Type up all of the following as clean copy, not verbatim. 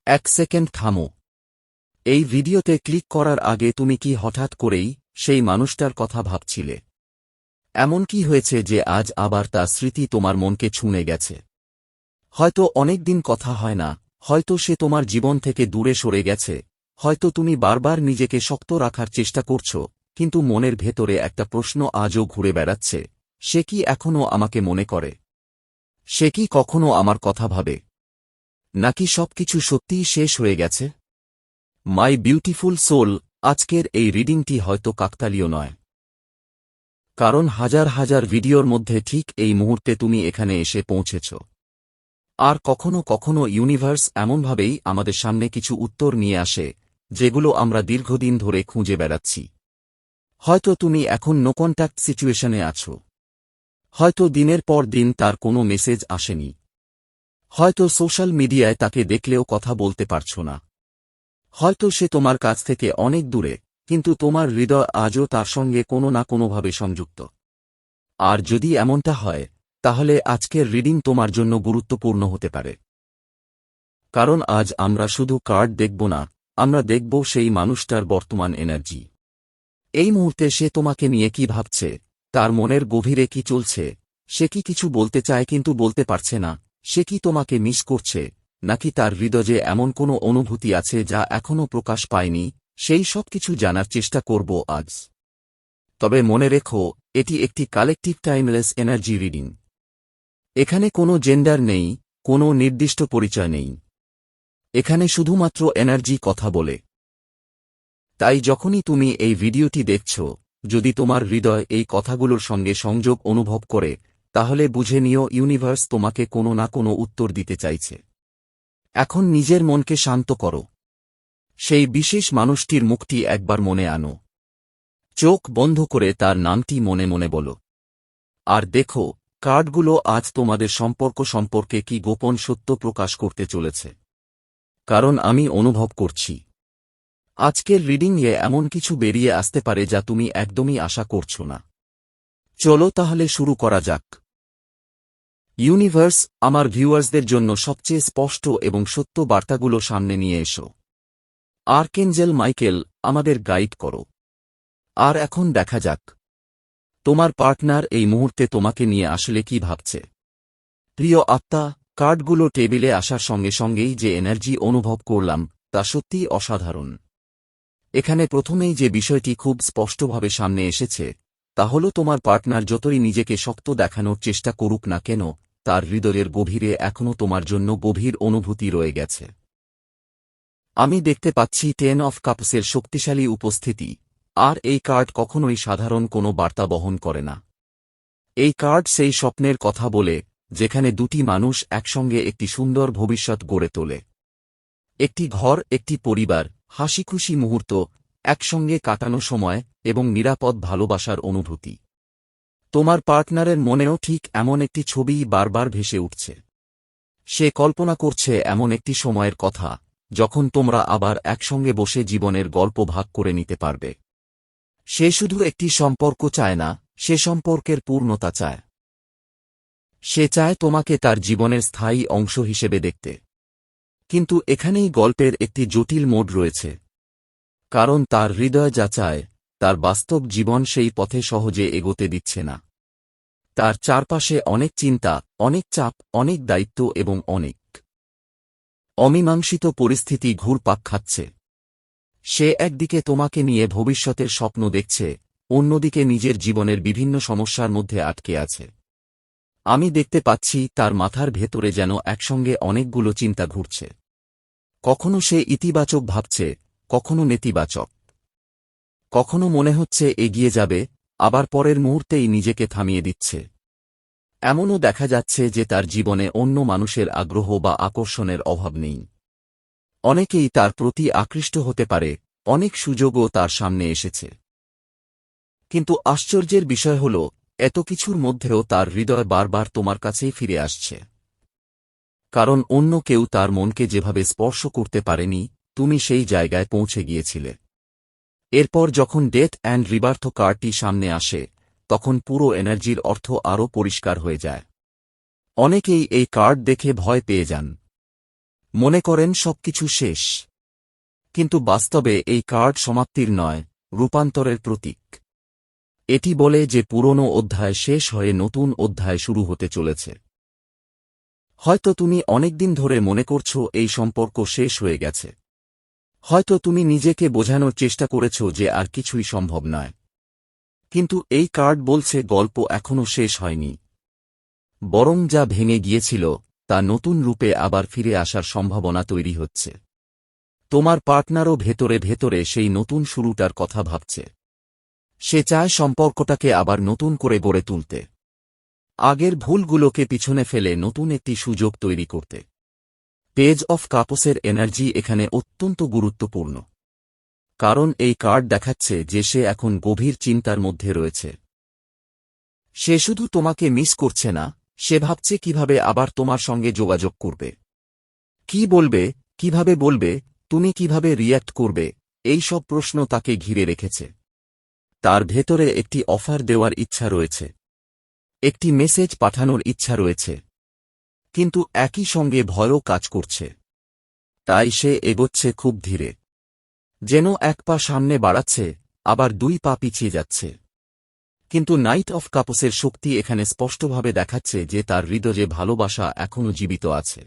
এক সেকেন্ড থামো। এই ভিডিওতে ক্লিক করার আগে তুমি কি হঠাৎ করেই সেই মানুষটার কথা ভাবছিলে? এমন কি হয়েছে যে আজ আবার তার স্মৃতি তোমার মনকে ছুঁয়ে গেছে? হয়তো অনেক দিন কথা হয় না, হয়তো সে তোমার জীবন থেকে দূরে সরে গেছে, হয়তো তুমি বারবার নিজেকে শক্ত রাখার চেষ্টা করছ, কিন্তু মনের ভেতরে একটা প্রশ্ন আজও ঘুরে বেড়াচ্ছে, সে কি এখনও আমাকে মনে করে? সে কি কখনো আমার কথা ভাবে? নাকি সবকিছু সত্যিই শেষ হয়ে গেছে? মাই বিউটিফুল সোল, আজকের এই রিডিংটি হয়তো কাকতালীয় নয়। কারণ হাজার হাজার ভিডিওর মধ্যে ঠিক এই মুহূর্তে তুমি এখানে এসে পৌঁছেছ। আর কখনো কখনো ইউনিভার্স এমনভাবেই আমাদের সামনে কিছু উত্তর নিয়ে আসে, যেগুলো আমরা দীর্ঘদিন ধরে খুঁজে বেড়াচ্ছি। হয়তো তুমি এখন নো কন্ট্যাক্ট সিচুয়েশনে আছো। হয়তো দিনের পর দিন তার কোনো মেসেজ আসেনি। হয়তো সোশ্যাল মিডিয়ায় তাকে দেখলেও কথা বলতে পারছো না। হয়তো সে তোমার কাছ থেকে অনেক দূরে, কিন্তু তোমার হৃদয় আজও তার সঙ্গে কোনো না কোনোভাবে সংযুক্ত। আর যদি এমনটা হয়, তাহলে আজকের রিডিং তোমার জন্য গুরুত্বপূর্ণ হতে পারে। কারণ আজ আমরা শুধু কার্ড দেখব না, আমরা দেখব সেই মানুষটার বর্তমান এনার্জি। এই মুহূর্তে সে তোমাকে নিয়ে কি ভাবছে, তার মনের গভীরে কি চলছে, সে কি কিছু বলতে চায় কিন্তু বলতে পারছে না, সে কি তোমাকে মিস করছে, নাকি তার হৃদয়ে এমন কোনো অনুভূতি আছে যা এখনও প্রকাশ পায়নি, সেই সব কিছু জানার চেষ্টা করব আজ। তবে মনে রেখো, এটি একটি কালেকটিভ টাইমলেস এনার্জি রিডিং। এখানে কোনো জেন্ডার নেই, কোনো নির্দিষ্ট পরিচয় নেই। এখানে শুধুমাত্র এনার্জি কথা বলে। তাই যখনই তুমি এই ভিডিওটি দেখছ, যদি তোমার হৃদয় এই কথাগুলোর সঙ্গে সংযোগ অনুভব করে, তাহলে বুঝে নিও ইউনিভার্স তোমাকে কোনো না কোনো উত্তর দিতে চাইছে। এখন নিজের মনকে শান্ত করো। সেই বিশেষ মানুষটির মুখটি একবার মনে আনো। চোখ বন্ধ করে তার নামটি মনে মনে বলো। আর দেখো, কার্ডগুলো আজ তোমাদের সম্পর্ক সম্পর্কে কি গোপন সত্য প্রকাশ করতে চলেছে। কারণ আমি অনুভব করছি, আজকের রিডিংয়ে এমন কিছু বেরিয়ে আসতে পারে যা তুমি একদমই আশা করছো না। চলো তাহলে শুরু করা যাক। ইউনিভার্স, আমার ভিউয়ার্সদের জন্য সবচেয়ে স্পষ্ট এবং সত্য বার্তাগুলো সামনে নিয়ে এসো। আর্কেঞ্জেল মাইকেল, আমাদের গাইড করো। আর এখন দেখা যাক, তোমার পার্টনার এই মুহূর্তে তোমাকে নিয়ে আসলে কি ভাবছে। প্রিয় আত্মা, কার্ডগুলো টেবিলে আসার সঙ্গে সঙ্গেই যে এনার্জি অনুভব করলাম, তা সত্যিই অসাধারণ। এখানে প্রথমেই যে বিষয়টি খুব স্পষ্টভাবে সামনে এসেছে, তা হল তোমার পার্টনার যতই নিজেকে শক্ত দেখানোর চেষ্টা করুক না কেন, তার হৃদয়ের গভীরে এখনও তোমার জন্য গভীর অনুভূতি রয়ে গেছে। আমি দেখতে পাচ্ছি 10 অফ কাপসের শক্তিশালী উপস্থিতি, আর এই কার্ড কখনোই সাধারণ কোনো বার্তা বহন করে না। এই কার্ড সেই স্বপ্নের কথা বলে, যেখানে দুটি মানুষ একসঙ্গে একটি সুন্দর ভবিষ্যৎ গড়ে তোলে। একটি ঘর, একটি পরিবার, হাসিখুশি মুহূর্ত, একসঙ্গে কাটানো সময় এবং নিরাপদ ভালোবাসার অনুভূতি। তোমার পার্টনারের মনেও ঠিক এমন একটি ছবিই বারবার ভেসে উঠছে। সে কল্পনা করছে এমন একটি সময়ের কথা, যখন তোমরা আবার একসঙ্গে বসে জীবনের গল্প ভাগ করে নিতে পারবে। সে শুধু একটি সম্পর্ক চায় না, সে সম্পর্কের পূর্ণতা চায়। সে চায় তোমাকে তার জীবনের স্থায়ী অংশ হিসেবে দেখতে। কিন্তু এখানেই গল্পের একটি জটিল মোড় রয়েছে। কারণ তার হৃদয় যা চায়, তার বাস্তব জীবন সেই পথে সহজে এগোতে দিচ্ছে না। তার চারপাশে অনেক চিন্তা, অনেক চাপ, অনেক দায়িত্ব এবং অনেক অমীমাংসিত পরিস্থিতি ঘুরপাক খাচ্ছে। সে একদিকে তোমাকে নিয়ে ভবিষ্যতের স্বপ্ন দেখছে, অন্যদিকে নিজের জীবনের বিভিন্ন সমস্যার মধ্যে আটকে আছে। আমি দেখতে পাচ্ছি তার মাথার ভেতরে যেন একসঙ্গে অনেকগুলো চিন্তা ঘুরছে। কখনো সে ইতিবাচক ভাবছে, কখনো নেতিবাচক। কখনো মনে হচ্ছে এগিয়ে যাবে, আবার পরের মুহূর্তেই নিজেকে থামিয়ে দিচ্ছে। এমনও দেখা যাচ্ছে যে তার জীবনে অন্য মানুষের আগ্রহ বা আকর্ষণের অভাব নেই। অনেকেই তার প্রতি আকৃষ্ট হতে পারে, অনেক সুযোগও তার সামনে এসেছে। কিন্তু আশ্চর্যের বিষয় হল, এত কিছুর মধ্যেও তার হৃদয় বারবার তোমার কাছেই ফিরে আসছে। কারণ অন্য কেউ তার মনকে যেভাবে স্পর্শ করতে পারেনি, তুমি সেই জায়গায় পৌঁছে গিয়েছিলে। এরপর যখন ডেথ অ্যান্ড রিবার্থ কার্ডটি সামনে আসে, তখন পুরো এনার্জির অর্থ আরও পরিষ্কার হয়ে যায়। অনেকেই এই কার্ড দেখে ভয় পেয়ে যান। মনে করেন সবকিছু শেষ। কিন্তু বাস্তবে এই কার্ড সমাপ্তির নয়, রূপান্তরের প্রতীক। এটি বলে যে পুরনো অধ্যায় শেষ হয়ে নতুন অধ্যায় শুরু হতে চলেছে। হয়তো তুমি অনেকদিন ধরে মনে করছো এই সম্পর্ক শেষ হয়ে গেছে। হয়তো তুমি নিজেকে বোঝানোর চেষ্টা করেছ যে আর কিছুই সম্ভব নয়। কিন্তু এই কার্ড বলছে গল্প এখনও শেষ হয়নি। বরং যা ভেঙে গিয়েছিল তা নতুন রূপে আবার ফিরে আসার সম্ভাবনা তৈরি হচ্ছে। তোমার পার্টনারও ভেতরে ভেতরে সেই নতুন শুরুটার কথা ভাবছে। সে চায় সম্পর্কটাকে আবার নতুন করে গড়ে তুলতে, আগের ভুলগুলোকে পিছনে ফেলে নতুন একটি সুযোগ তৈরি করতে। পেজ অফ কাপসের এনার্জি এখানে অত্যন্ত গুরুত্বপূর্ণ, কারণ এই কার্ড দেখাচ্ছে যে সে এখন গভীর চিন্তার মধ্যে রয়েছে। সে শুধু তোমাকে মিস করছে না, সে ভাবছে কিভাবে আবার তোমার সঙ্গে যোগাযোগ করবে, কি বলবে, কিভাবে বলবে, তুমি কিভাবে রিয়্যাক্ট করবে, এই সব প্রশ্ন তাকে ঘিরে রেখেছে। তার ভেতরে একটি অফার দেওয়ার ইচ্ছা রয়েছে, একটি মেসেজ পাঠানোর ইচ্ছা রয়েছে, কিন্তু একই সঙ্গে ভয়ও কাজ করছে। তাই সে এগোচ্ছে খুব ধীরে, যেন এক পা সামনে বাড়াচ্ছে আবার দুই পা পিছিয়ে যাচ্ছে। কিন্তু নাইট অফ কাপসের শক্তি এখানে স্পষ্টভাবে দেখাচ্ছে যে তার হৃদয়ে ভালোবাসা এখনও জীবিত আছে।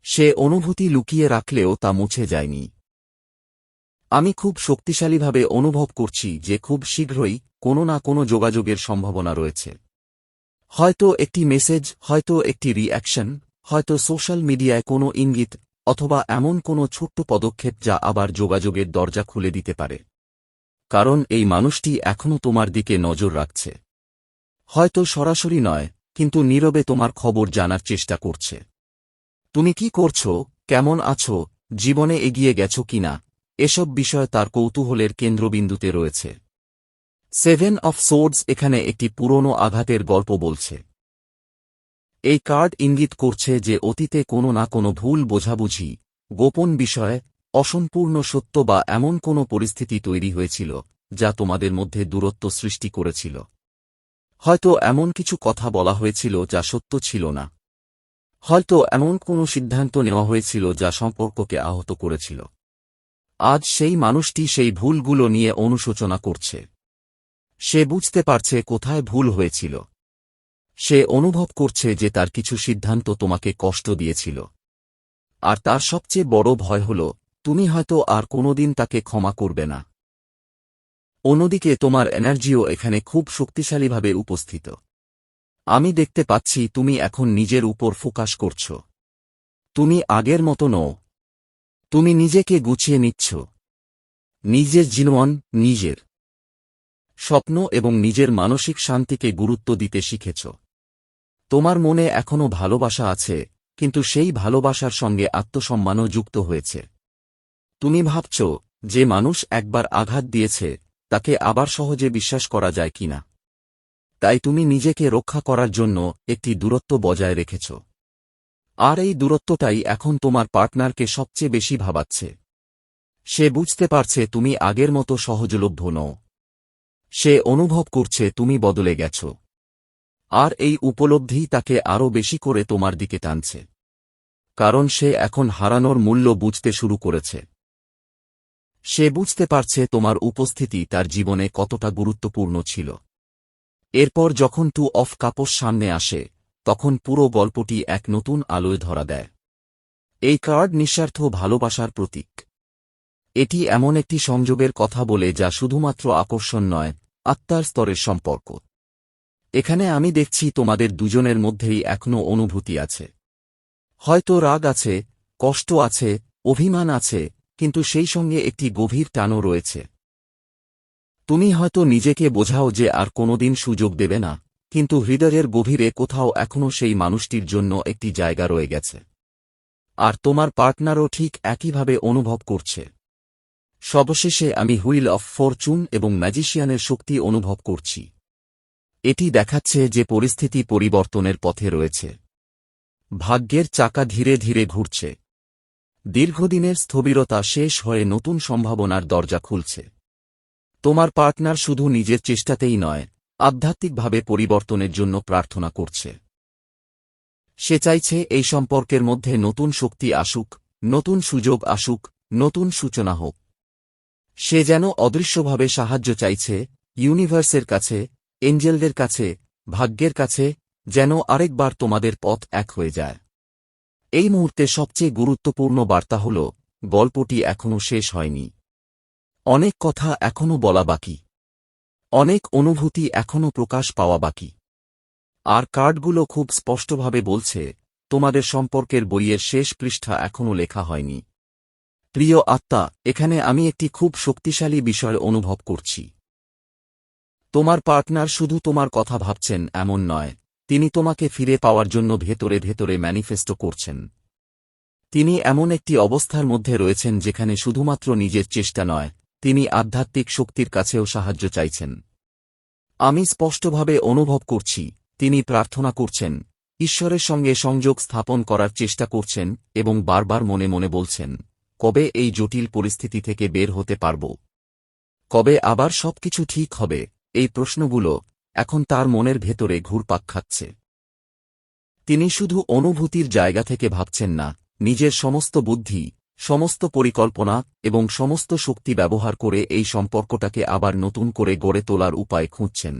সে অনুভূতি লুকিয়ে রাখলেও তা মুছে যায়নি। আমি খুব শক্তিশালীভাবে অনুভব করছি যে খুব শীঘ্রই কোনো না কোনো যোগাযোগের সম্ভাবনা রয়েছে। হয়তো একটি মেসেজ, হয়তো একটি রিঅ্যাকশন, হয়তো সোশ্যাল মিডিয়ায় কোনো ইঙ্গিত, অথবা এমন কোনো ছোট্ট পদক্ষেপ যা আবার যোগাযোগের দরজা খুলে দিতে পারে। কারণ এই মানুষটি এখনও তোমার দিকে নজর রাখছে। হয়তো সরাসরি নয়, কিন্তু নীরবে তোমার খবর জানার চেষ্টা করছে। তুমি কি করছো, কেমন আছো, জীবনে এগিয়ে গেছো কিনা, এসব বিষয় তার কৌতূহলের কেন্দ্রবিন্দুতে রয়েছে। 7 অফ সোর্ডস এখানে একটি পুরনো আঘাতের গল্প বলছে। এই কার্ড ইঙ্গিত করছে যে অতীতে কোনো না কোনো ভুল বোঝাবুঝি, গোপন বিষয়, অসম্পূর্ণ সত্য বা এমন কোনো পরিস্থিতি তৈরি হয়েছিল যা তোমাদের মধ্যে দূরত্ব সৃষ্টি করেছিল। হয়তো এমন কিছু কথা বলা হয়েছিল যা সত্য ছিল না। হয়তো এমন কোনো সিদ্ধান্ত নেওয়া হয়েছিল যা সম্পর্ককে আহত করেছিল। আজ সেই মানুষটি সেই ভুলগুলো নিয়ে অনুশোচনা করছে। সে বুঝতে পারছে কোথায় ভুল হয়েছিল। সে অনুভব করছে যে তার কিছু সিদ্ধান্ত তোমাকে কষ্ট দিয়েছিল। আর তার সবচেয়ে বড় ভয় হল তুমি হয়তো আর কোনোদিন তাকে ক্ষমা করবে না। অন্যদিকে তোমার এনার্জিও এখানে খুব শক্তিশালীভাবে উপস্থিত। আমি দেখতে পাচ্ছি তুমি এখন নিজের উপর ফোকাস করছ। তুমি আগের মতো নও। তুমি নিজেকে গুছিয়ে নিচ্ছ। নিজের জীবন, নিজের স্বপ্ন এবং নিজের মানসিক শান্তিকে গুরুত্ব দিতে শিখেছ। তোমার মনে এখনও ভালোবাসা আছে, কিন্তু সেই ভালোবাসার সঙ্গে আত্মসম্মানও যুক্ত হয়েছে। তুমি ভাবছ যে মানুষ একবার আঘাত দিয়েছে তাকে আবার সহজে বিশ্বাস করা যায় কিনা। তাই তুমি নিজেকে রক্ষা করার জন্য একটি দূরত্ব বজায় রেখেছ। আর এই দূরত্বটাই এখন তোমার পার্টনারকে সবচেয়ে বেশি ভাবাচ্ছে। সে বুঝতে পারছে তুমি আগের মতো সহজলভ্য নও। সে অনুভব করছে তুমি বদলে গেছ। আর এই উপলব্ধি তাকে আরও বেশি করে তোমার দিকে টানছে। কারণ সে এখন হারানোর মূল্য বুঝতে শুরু করেছে। সে বুঝতে পারছে তোমার উপস্থিতি তার জীবনে কতটা গুরুত্বপূর্ণ ছিল। এরপর যখন 2 অফ কাপস সামনে আসে, তখন পুরো গল্পটি এক নতুন আলোয় ধরা দেয়। এই কার্ড নিঃস্বার্থ ভালোবাসার প্রতীক। এটি এমন একটি সংযোগের কথা বলে যা শুধুমাত্র আকর্ষণ নয়, আত্মার স্তরের সম্পর্ক। এখানে আমি দেখছি তোমাদের দুজনের মধ্যেই এখনও অনুভূতি আছে। হয়তো রাগ আছে, কষ্ট আছে, অভিমান আছে, কিন্তু সেই সঙ্গে একটি গভীর টানও রয়েছে। তুমি হয়তো নিজেকে বোঝাও যে আর কোনোদিন সুযোগ দেবে না, কিন্তু হৃদয়ের গভীরে কোথাও এখনও সেই মানুষটির জন্য একটি জায়গা রয়ে গেছে। আর তোমার পার্টনারও ঠিক একইভাবে অনুভব করছে। সবশেষে আমি হুইল অফ ফরচুন এবং ম্যাজিশিয়ানের শক্তি অনুভব করছি। এটি দেখাচ্ছে যে পরিস্থিতি পরিবর্তনের পথে রয়েছে। ভাগ্যের চাকা ধীরে ধীরে ঘুরছে। দীর্ঘদিনের স্থবিরতা শেষ হয়ে নতুন সম্ভাবনার দরজা খুলছে। তোমার পার্টনার শুধু নিজের চেষ্টাতেই নয়, আধ্যাত্মিকভাবে পরিবর্তনের জন্য প্রার্থনা করছে। সে চাইছে এই সম্পর্কের মধ্যে নতুন শক্তি আসুক, নতুন সুযোগ আসুক, নতুন সূচনা হোক। সে যেন অদৃশ্যভাবে সাহায্য চাইছে, ইউনিভার্সের কাছে, এঞ্জেলদের কাছে, ভাগ্যের কাছে, যেন আরেকবার তোমাদের পথ এক হয়ে যায়। এই মুহূর্তে সবচেয়ে গুরুত্বপূর্ণ বার্তা হল, গল্পটি এখনও শেষ হয়নি। অনেক কথা এখনও বলা বাকি। অনেক অনুভূতি এখনও প্রকাশ পাওয়া বাকি। আর কার্ডগুলো খুব স্পষ্টভাবে বলছে, তোমাদের সম্পর্কের বইয়ের শেষ পৃষ্ঠা এখনও লেখা হয়নি। প্রিয় আত্মা, এখানে আমি একটি খুব শক্তিশালী বিষয় অনুভব করছি। তোমার পার্টনার শুধু তোমার কথা ভাবছেন এমন নয়, তিনি তোমাকে ফিরে পাওয়ার জন্য ভেতরে ভেতরে ম্যানিফেস্টো করছেন। তিনি এমন একটি অবস্থার মধ্যে রয়েছেন যেখানে শুধুমাত্র নিজের চেষ্টা নয়, তিনি আধ্যাত্মিক শক্তির কাছেও সাহায্য চাইছেন। আমি স্পষ্টভাবে অনুভব করছি, তিনি প্রার্থনা করছেন, ঈশ্বরের সঙ্গে সংযোগ স্থাপন করার চেষ্টা করছেন এবং বারবার মনে মনে বলছেন, কবে এই জটিল পরিস্থিতি থেকে বের হতে পারব? কবে আবার সবকিছু ঠিক হবে? এই প্রশ্নগুলো এখন তার মনের ভেতরে ঘুরপাক খাচ্ছে। তিনি শুধু অনুভূতির জায়গা থেকে ভাবছেন না, নিজের সমস্ত বুদ্ধি, সমস্ত পরিকল্পনা এবং সমস্ত শক্তি ব্যবহার করে এই সম্পর্কটাকে আবার নতুন করে গড়ে তোলার উপায় খুঁজছেন।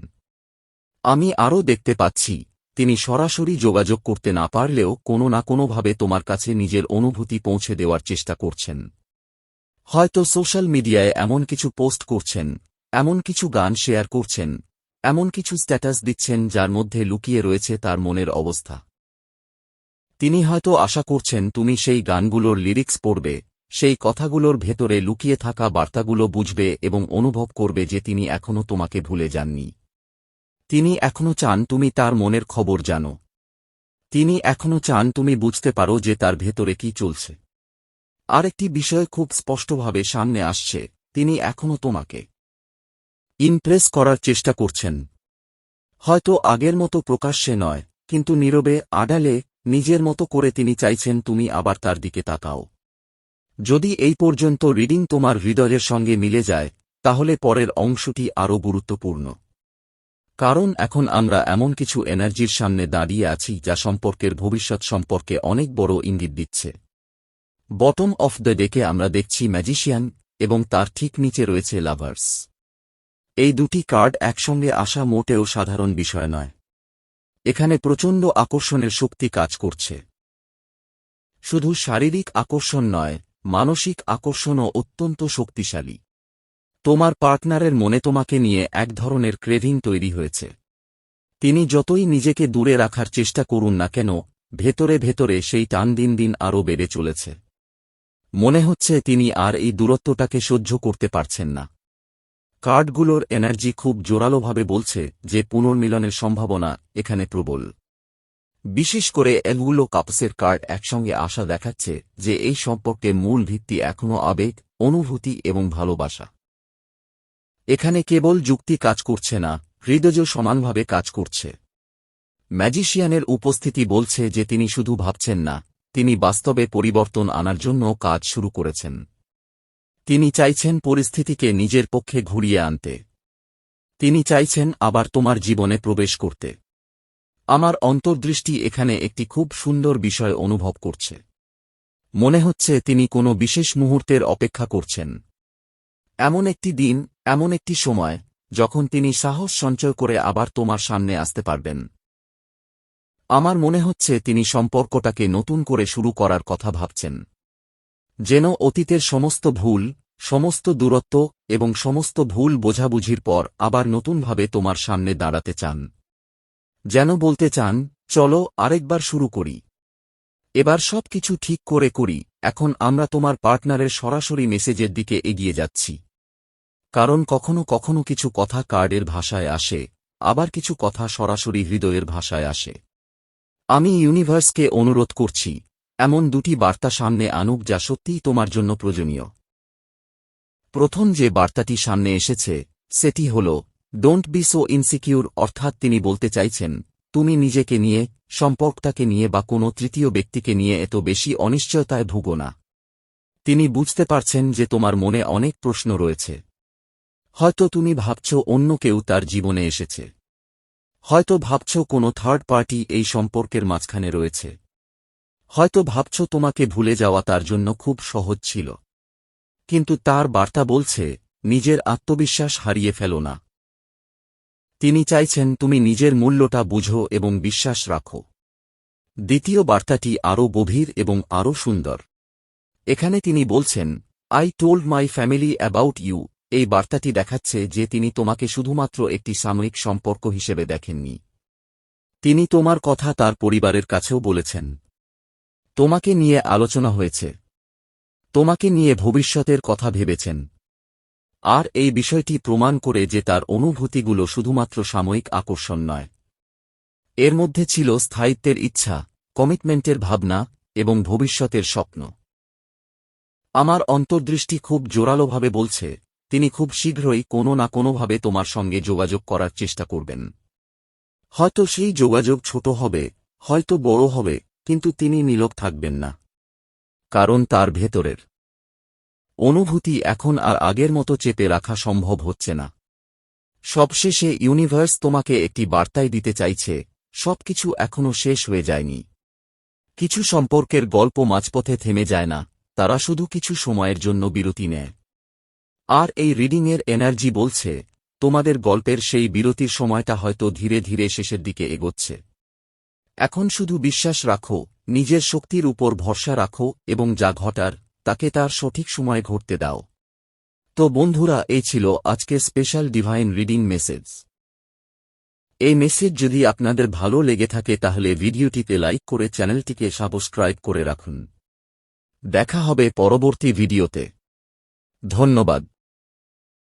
আমি আরও দেখতে পাচ্ছি, তিনি সরাসরি যোগাযোগ করতে না পারলেও কোনো না কোনোভাবে তোমার কাছে নিজের অনুভূতি পৌঁছে দেওয়ার চেষ্টা করছেন। হয়তো সোশ্যাল মিডিয়ায় এমন কিছু পোস্ট করছেন, এমন কিছু গান শেয়ার করছেন, এমন কিছু স্ট্যাটাস দিচ্ছেন যার মধ্যে লুকিয়ে রয়েছে তার মনের অবস্থা। তিনি হয়তো আশা করছেন তুমি সেই গানগুলোর লিরিক্স পড়বে, সেই কথাগুলোর ভেতরে লুকিয়ে থাকা বার্তাগুলো বুঝবে এবং অনুভব করবে যে তিনি এখনও তোমাকে ভুলে যাননি। তিনি এখনও চান তুমি তার মনের খবর জানো। তিনি এখনও চান তুমি বুঝতে পারো যে তার ভেতরে কি চলছে। আরেকটি বিষয় খুব স্পষ্টভাবে সামনে আসছে, তিনি এখনও তোমাকে ইমপ্রেস করার চেষ্টা করছেন। হয়তো আগের মতো প্রকাশ্যে নয়, কিন্তু নীরবে, আড়ালে, নিজের মতো করে তিনি চাইছেন তুমি আবার তার দিকে তাকাও। যদি এই পর্যন্ত রিডিং তোমার হৃদয়ের সঙ্গে মিলে যায়, তাহলে পরের অংশটি আরও গুরুত্বপূর্ণ। কারণ এখন আমরা এমন কিছু এনার্জির সামনে দাঁড়িয়ে আছি যা সম্পর্কের ভবিষ্যৎ সম্পর্কে অনেক বড় ইঙ্গিত দিচ্ছে। বটম অফ দ্য ডেকে আমরা দেখছি ম্যাজিশিয়ান এবং তার ঠিক নিচে রয়েছে লাভার্স। এই দুটি কার্ড একসঙ্গে আসা মোটেও সাধারণ বিষয় নয়। এখানে প্রচণ্ড আকর্ষণের শক্তি কাজ করছে। শুধু শারীরিক আকর্ষণ নয়, মানসিক আকর্ষণও অত্যন্ত শক্তিশালী। তোমার পার্টনারের মনে তোমাকে নিয়ে এক ধরনের ক্রেভিং তৈরি হয়েছে। তিনি যতই নিজেকে দূরে রাখার চেষ্টা করুন না কেন, ভেতরে ভেতরে সেই টান দিন দিন আরও বেড়ে চলেছে। মনে হচ্ছে তিনি আর এই দূরত্বটাকে সহ্য করতে পারছেন না। কার্ডগুলোর এনার্জি খুব জোরালোভাবে বলছে যে পুনর্মিলনের সম্ভাবনা এখানে প্রবল। বিশেষ করে এগুলো কাপসের কার্ড একসঙ্গে আসা দেখাচ্ছে যে এই সম্পর্কের মূল ভিত্তি এখনও আবেগ, অনুভূতি এবং ভালোবাসা। এখানে কেবল যুক্তি কাজ করছে না, হৃদয়ও সমানভাবে কাজ করছে। ম্যাজিশিয়ানের উপস্থিতি বলছে যে তিনি শুধু ভাবছেন না, তিনি বাস্তবে পরিবর্তন আনার জন্য কাজ শুরু করেছেন। তিনি চাইছেন পরিস্থিতিকে নিজের পক্ষে ঘুরিয়ে আনতে। তিনি চাইছেন আবার তোমার জীবনে প্রবেশ করতে। আমার অন্তর্দৃষ্টি এখানে একটি খুব সুন্দর বিষয় অনুভব করছে। মনে হচ্ছে তিনি কোনো বিশেষ মুহূর্তের অপেক্ষা করছেন। এমন একটি দিন, এমন একটি সময়, যখন তিনি সাহস সঞ্চয় করে আবার তোমার সামনে আসতে পারবেন। আমার মনে হচ্ছে তিনি সম্পর্কটাকে নতুন করে শুরু করার কথা ভাবছেন। যেন অতীতের সমস্ত ভুল, সমস্ত দূরত্ব এবং সমস্ত ভুল বোঝাবুঝির পর আবার নতুনভাবে তোমার সামনে দাঁড়াতে চান। যেন বলতে চান, চলো আরেকবার শুরু করি। এবার সবকিছু ঠিক করে করি। এখন আমরা তোমার পার্টনারের সরাসরি মেসেজের দিকে এগিয়ে যাচ্ছি। কারণ কখনো কখনো কিছু কথা কার্ডের ভাষায় আসে, আবার কিছু কথা সরাসরি হৃদয়ের ভাষায় আসে। আমি ইউনিভার্সকে অনুরোধ করছি, এমন দুটি বার্তা সামনে আনুক যা সত্যিই তোমার জন্য প্রয়োজনীয়। প্রথম যে বার্তাটি সামনে এসেছে, সেটি হল, ডোন্ট বি সো ইনসিকিউর, অর্থাৎ তিনি বলতে চাইছেন, তুমি নিজেকে নিয়ে, সম্পর্কটাকে নিয়ে বা কোনো তৃতীয় ব্যক্তিকে নিয়ে এত বেশি অনিশ্চয়তায় ভুগো না। তিনি বুঝতে পারছেন যে তোমার মনে অনেক প্রশ্ন রয়েছে। হয়তো তুমি ভাবছ অন্য কেউ তার জীবনে এসেছে। হয়তো ভাবছ কোনো থার্ড পার্টি এই সম্পর্কের মাঝখানে রয়েছে। হয়তো ভাবছ তোমাকে ভুলে যাওয়া তার জন্য খুব সহজ ছিল। কিন্তু তার বার্তা বলছে, নিজের আত্মবিশ্বাস হারিয়ে ফেলো না। তিনি চাইছেন তুমি নিজের মূল্যটা বুঝো এবং বিশ্বাস রাখো। দ্বিতীয় বার্তাটি আরও গভীর এবং আরও সুন্দর। এখানে তিনি বলছেন, I told my family about you. এই বার্তাটি দেখাচ্ছে যে তিনি তোমাকে শুধুমাত্র একটি সাময়িক সম্পর্ক হিসেবে দেখেননি। তিনি তোমার কথা তার পরিবারের কাছেও বলেছেন। তোমাকে নিয়ে আলোচনা হয়েছে। তোমাকে নিয়ে ভবিষ্যতের কথা ভেবেছেন। আর এই বিষয়টি প্রমাণ করে যে তার অনুভূতিগুলো শুধুমাত্র সাময়িক আকর্ষণ নয়। এর মধ্যে ছিল স্থায়িত্বের ইচ্ছা, কমিটমেন্টের ভাবনা এবং ভবিষ্যতের স্বপ্ন। আমার অন্তর্দৃষ্টি খুব জোরালোভাবে বলছে, তিনি খুব শীঘ্রই কোনো না কোনোভাবে তোমার সঙ্গে যোগাযোগ করার চেষ্টা করবেন। হয়তো সেই যোগাযোগ ছোট হবে, হয়তো বড় হবে, কিন্তু তিনি নীরব থাকবেন না। কারণ তার ভেতরের অনুভূতি এখন আর আগের মতো চেপে রাখা সম্ভব হচ্ছে না। সবশেষে ইউনিভার্স তোমাকে একটি বার্তাই দিতে চাইছে, সবকিছু এখনও শেষ হয়ে যায়নি। কিছু সম্পর্কের গল্প মাঝপথে থেমে যায় না, তারা শুধু কিছু সময়ের জন্য বিরতি নেয়। আর এই রিডিংয়ের এনার্জি বলছে, তোমাদের গল্পের সেই বিরতির সময়টা হয়তো ধীরে ধীরে শেষের দিকে এগোচ্ছে। এখন শুধু বিশ্বাস রাখো, নিজের শক্তির উপর ভরসা রাখো এবং যা ঘটার তাকে তার সঠিক সময়ে ঘটতে দাও। তো বন্ধুরা, এই ছিল আজকের স্পেশাল ডিভাইন রিডিং মেসেজ। এই মেসেজ যদি আপনাদের ভালো লেগে থাকে তাহলে ভিডিওটিতে লাইক করে চ্যানেলটিকে সাবস্ক্রাইব করে রাখুন। দেখা হবে পরবর্তী ভিডিওতে। ধন্যবাদ।